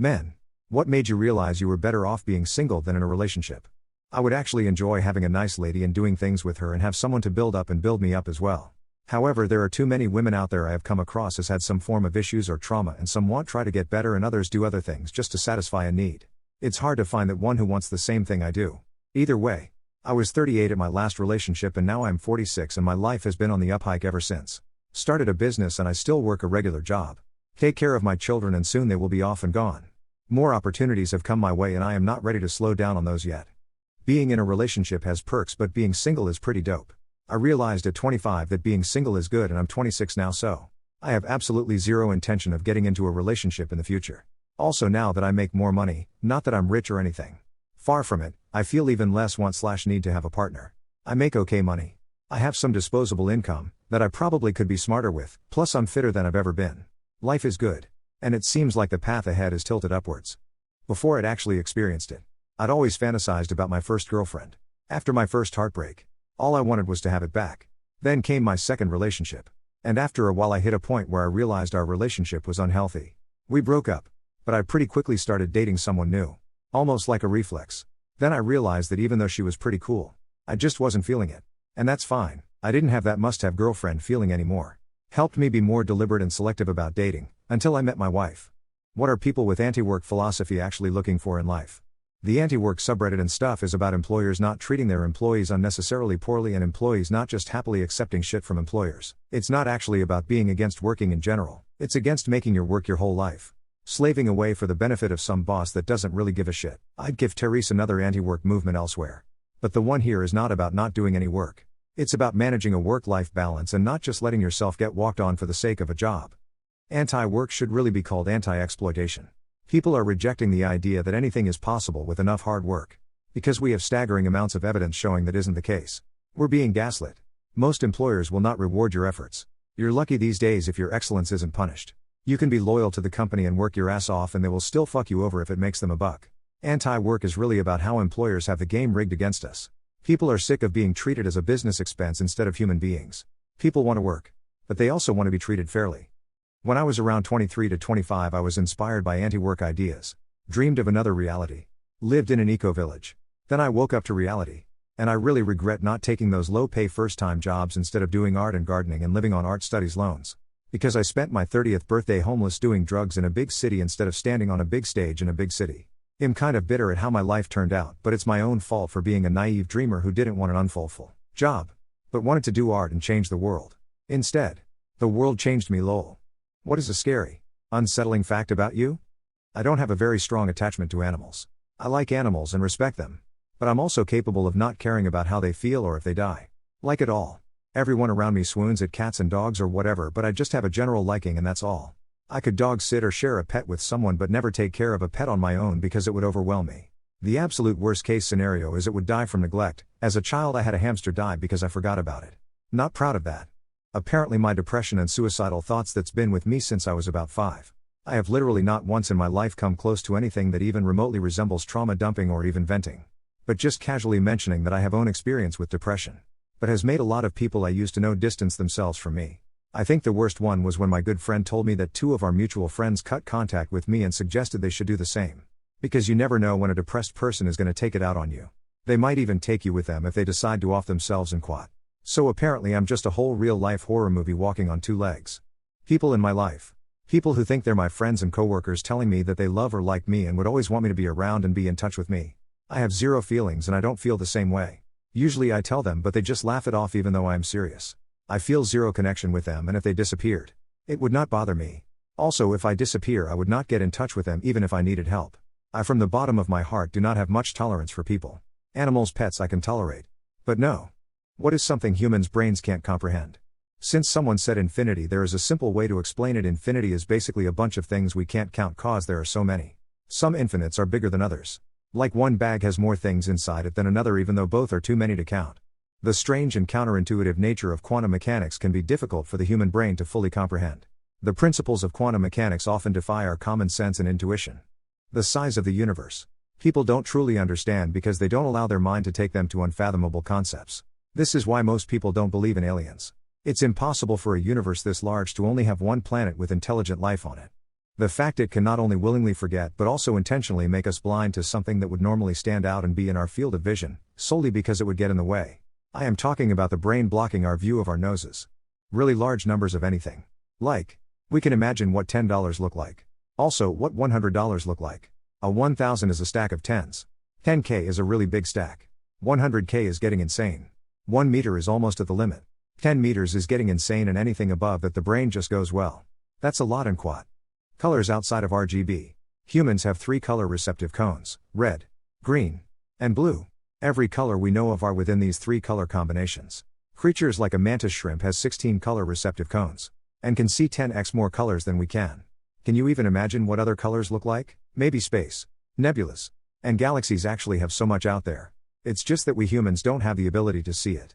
Men. What made you realize you were better off being single than in a relationship? I would actually enjoy having a nice lady and doing things with her and have someone to build up and build me up as well. However, there are too many women out there I have come across as had some form of issues or trauma, and some want try to get better and others do other things just to satisfy a need. It's hard to find that one who wants the same thing I do. Either way, I was 38 at my last relationship and now I'm 46 and my life has been on the uphike ever since. Started a business and I still work a regular job. Take care of my children and soon they will be off and gone. More opportunities have come my way and I am not ready to slow down on those yet. Being in a relationship has perks, but being single is pretty dope. I realized at 25 that being single is good and I'm 26 now, so I have absolutely zero intention of getting into a relationship in the future. Also, now that I make more money, not that I'm rich or anything. Far from it, I feel even less want/need to have a partner. I make okay money. I have some disposable income that I probably could be smarter with, plus I'm fitter than I've ever been. Life is good. And it seems like the path ahead is tilted upwards. Before I'd actually experienced it, I'd always fantasized about my first girlfriend. After my first heartbreak, all I wanted was to have it back. Then came my second relationship. And after a while I hit a point where I realized our relationship was unhealthy. We broke up. But I pretty quickly started dating someone new. Almost like a reflex. Then I realized that even though she was pretty cool, I just wasn't feeling it. And that's fine. I didn't have that must-have girlfriend feeling anymore. Helped me be more deliberate and selective about dating, until I met my wife. What are people with anti-work philosophy actually looking for in life? The anti-work subreddit and stuff is about employers not treating their employees unnecessarily poorly and employees not just happily accepting shit from employers. It's not actually about being against working in general, it's against making your work your whole life. Slaving away for the benefit of some boss that doesn't really give a shit. I'd give Therese another anti-work movement elsewhere. But the one here is not about not doing any work. It's about managing a work-life balance and not just letting yourself get walked on for the sake of a job. Anti-work should really be called anti-exploitation. People are rejecting the idea that anything is possible with enough hard work. Because we have staggering amounts of evidence showing that isn't the case. We're being gaslit. Most employers will not reward your efforts. You're lucky these days if your excellence isn't punished. You can be loyal to the company and work your ass off and they will still fuck you over if it makes them a buck. Anti-work is really about how employers have the game rigged against us. People are sick of being treated as a business expense instead of human beings. People want to work. But they also want to be treated fairly. When I was around 23 to 25 I was inspired by anti-work ideas. Dreamed of another reality. Lived in an eco-village. Then I woke up to reality. And I really regret not taking those low-pay first-time jobs instead of doing art and gardening and living on art studies loans. Because I spent my 30th birthday homeless doing drugs in a big city instead of standing on a big stage in a big city. I'm kind of bitter at how my life turned out, but it's my own fault for being a naive dreamer who didn't want an unfulfilled job. But wanted to do art and change the world. Instead, the world changed me lol. What is a scary, unsettling fact about you? I don't have a very strong attachment to animals. I like animals and respect them. But I'm also capable of not caring about how they feel or if they die. Like it all. Everyone around me swoons at cats and dogs or whatever, but I just have a general liking and that's all. I could dog sit or share a pet with someone but never take care of a pet on my own because it would overwhelm me. The absolute worst case scenario is it would die from neglect. As a child I had a hamster die because I forgot about it. Not proud of that. Apparently my depression and suicidal thoughts that's been with me since I was about 5. I have literally not once in my life come close to anything that even remotely resembles trauma dumping or even venting. But just casually mentioning that I have own experience with depression. But has made a lot of people I used to know distance themselves from me. I think the worst one was when my good friend told me that 2 of our mutual friends cut contact with me and suggested they should do the same. Because you never know when a depressed person is going to take it out on you. They might even take you with them if they decide to off themselves and quit. So apparently I'm just a whole real-life horror movie walking on 2 legs. People in my life. People who think they're my friends and coworkers telling me that they love or like me and would always want me to be around and be in touch with me. I have zero feelings and I don't feel the same way. Usually I tell them but they just laugh it off even though I am serious. I feel zero connection with them and if they disappeared, it would not bother me. Also if I disappear I would not get in touch with them even if I needed help. I from the bottom of my heart do not have much tolerance for people. Animals, pets I can tolerate. But no. What is something humans' brains can't comprehend? Since someone said infinity there is a simple way to explain it. Infinity is basically a bunch of things we can't count cause there are so many. Some infinites are bigger than others. Like one bag has more things inside it than another even though both are too many to count. The strange and counterintuitive nature of quantum mechanics can be difficult for the human brain to fully comprehend. The principles of quantum mechanics often defy our common sense and intuition. The size of the universe. People don't truly understand because they don't allow their mind to take them to unfathomable concepts. This is why most people don't believe in aliens. It's impossible for a universe this large to only have one planet with intelligent life on it. The fact it can not only willingly forget but also intentionally make us blind to something that would normally stand out and be in our field of vision, solely because it would get in the way. I am talking about the brain blocking our view of our noses. Really large numbers of anything. Like, we can imagine what $10 look like. Also, what $100 look like. A 1000 is a stack of tens. 10K is a really big stack. 100K is getting insane. 1 meter is almost at the limit. 10 meters is getting insane, and anything above that the brain just goes, well, that's a lot in quad. Colors outside of RGB. Humans have 3 color receptive cones: red, green, and blue. Every color we know of are within these 3 color combinations. Creatures like a mantis shrimp has 16 color receptive cones, and can see 10x more colors than we can. Can you even imagine what other colors look like? Maybe space, nebulas, and galaxies actually have so much out there. It's just that we humans don't have the ability to see it.